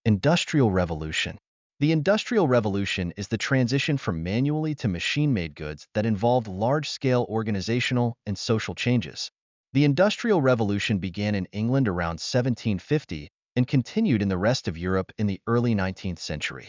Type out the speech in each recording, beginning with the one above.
Industrial Revolution. The Industrial Revolution is the transition from manually to machine-made goods that involved large-scale organizational and social changes. The Industrial Revolution began in England around 1750 and continued in the rest of Europe in the early 19th century.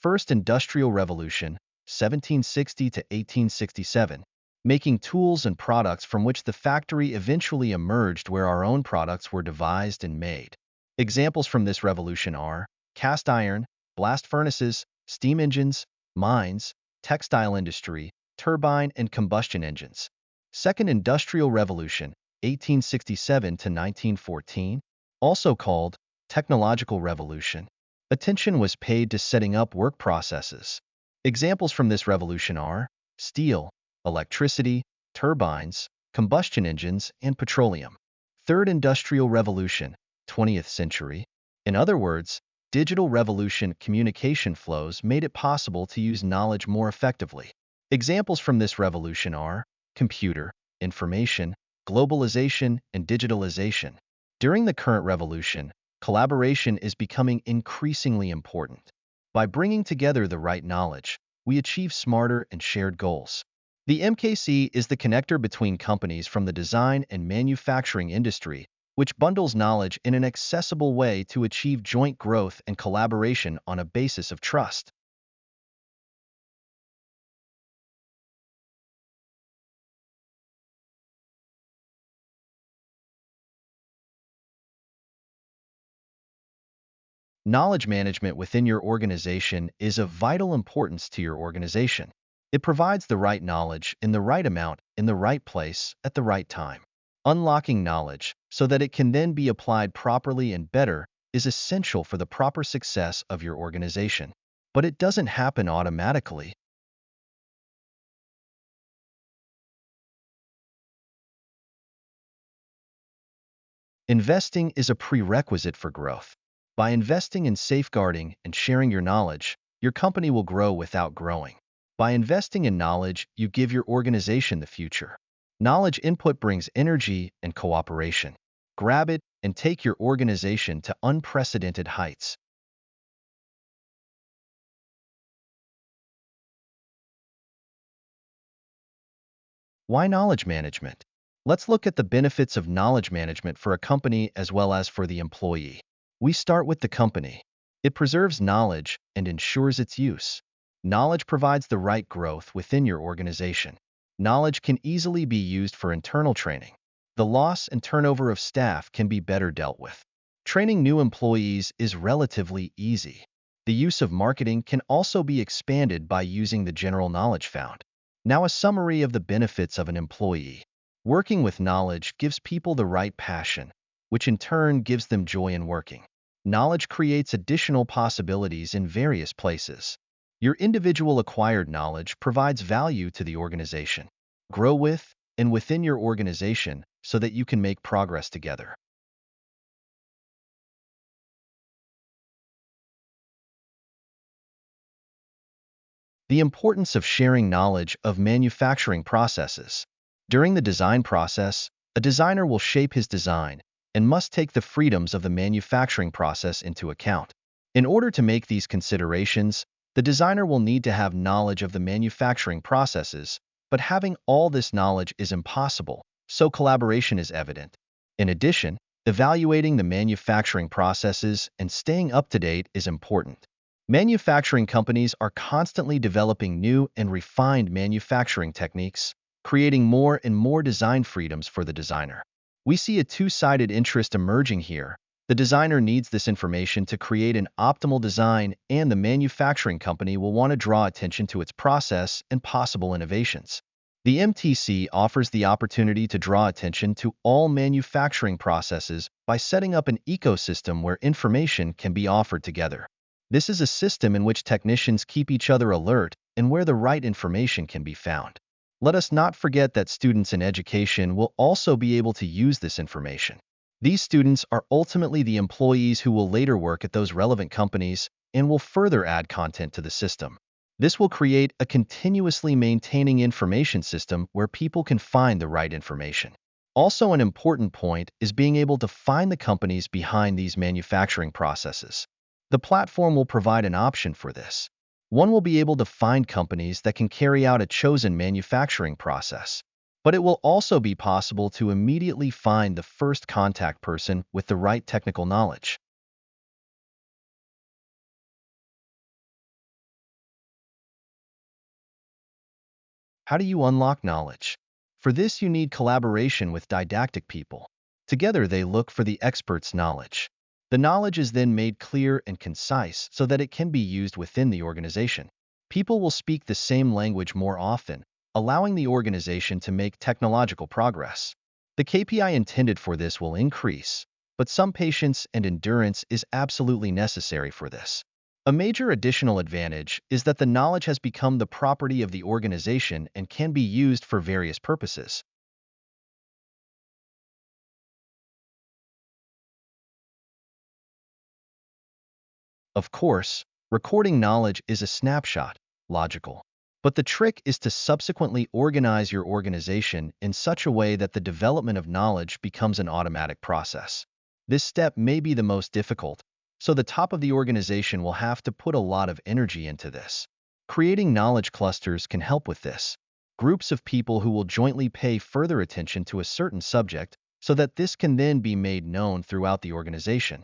First Industrial Revolution, 1760 to 1867, making tools and products from which the factory eventually emerged where our own products were devised and made. Examples from this revolution are cast iron, blast furnaces, steam engines, mines, textile industry, turbine and combustion engines. Second Industrial Revolution, 1867 to 1914, also called Technological Revolution. Attention was paid to setting up work processes. Examples from this revolution are steel, electricity, turbines, combustion engines, and petroleum. Third Industrial Revolution, 20th century. In other words, digital revolution communication flows made it possible to use knowledge more effectively. Examples from this revolution are computer, information, globalization, and digitalization. During the current revolution, collaboration is becoming increasingly important. By bringing together the right knowledge, we achieve smarter and shared goals. The MKC is the connector between companies from the design and manufacturing industry, which bundles knowledge in an accessible way to achieve joint growth and collaboration on a basis of trust. Knowledge management within your organization is of vital importance to your organization. It provides the right knowledge in the right amount, in the right place, at the right time. Unlocking knowledge so that it can then be applied properly and better is essential for the proper success of your organization. But it doesn't happen automatically. Investing is a prerequisite for growth. By investing in safeguarding and sharing your knowledge, your company will grow without growing. By investing in knowledge, you give your organization the future. Knowledge input brings energy and cooperation. Grab it and take your organization to unprecedented heights. Why knowledge management? Let's look at the benefits of knowledge management for a company as well as for the employee. We start with the company. It preserves knowledge and ensures its use. Knowledge provides the right growth within your organization. Knowledge can easily be used for internal training. The loss and turnover of staff can be better dealt with. Training new employees is relatively easy. The use of marketing can also be expanded by using the general knowledge found. Now a summary of the benefits of an employee. Working with knowledge gives people the right passion, which in turn gives them joy in working. Knowledge creates additional possibilities in various places. Your individual acquired knowledge provides value to the organization. Grow with and within your organization so that you can make progress together. The importance of sharing knowledge of manufacturing processes. During the design process, a designer will shape his design and must take the freedoms of the manufacturing process into account. In order to make these considerations, the designer will need to have knowledge of the manufacturing processes, but having all this knowledge is impossible, so collaboration is evident. In addition, evaluating the manufacturing processes and staying up to date is important. Manufacturing companies are constantly developing new and refined manufacturing techniques, creating more and more design freedoms for the designer. We see a two-sided interest emerging here. The designer needs this information to create an optimal design, and the manufacturing company will want to draw attention to its process and possible innovations. The MTC offers the opportunity to draw attention to all manufacturing processes by setting up an ecosystem where information can be offered together. This is a system in which technicians keep each other alert and where the right information can be found. Let us not forget that students in education will also be able to use this information. These students are ultimately the employees who will later work at those relevant companies and will further add content to the system. This will create a continuously maintaining information system where people can find the right information. Also, an important point is being able to find the companies behind these manufacturing processes. The platform will provide an option for this. One will be able to find companies that can carry out a chosen manufacturing process, but it will also be possible to immediately find the first contact person with the right technical knowledge. How do you unlock knowledge? For this, you need collaboration with didactic people. Together, they look for the expert's knowledge. The knowledge is then made clear and concise so that it can be used within the organization. People will speak the same language more often, allowing the organization to make technological progress. The KPI intended for this will increase, but some patience and endurance is absolutely necessary for this. A major additional advantage is that the knowledge has become the property of the organization and can be used for various purposes. Of course, recording knowledge is a snapshot, logical. But the trick is to subsequently organize your organization in such a way that the development of knowledge becomes an automatic process. This step may be the most difficult, so the top of the organization will have to put a lot of energy into this. Creating knowledge clusters can help with this. Groups of people who will jointly pay further attention to a certain subject so that this can then be made known throughout the organization.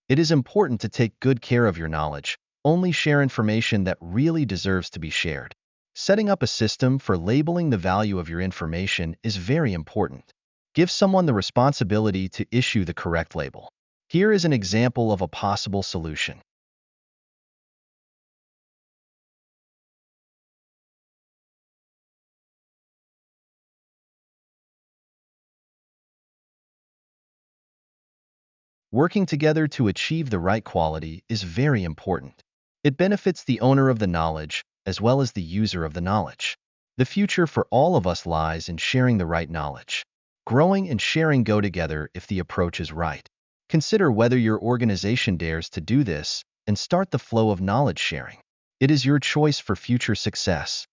It is important to take good care of your knowledge. Only share information that really deserves to be shared. Setting up a system for labeling the value of your information is very important. Give someone the responsibility to issue the correct label. Here is an example of a possible solution. Working together to achieve the right quality is very important. It benefits the owner of the knowledge as well as the user of the knowledge. The future for all of us lies in sharing the right knowledge. Growing and sharing go together if the approach is right. Consider whether your organization dares to do this and start the flow of knowledge sharing. It is your choice for future success.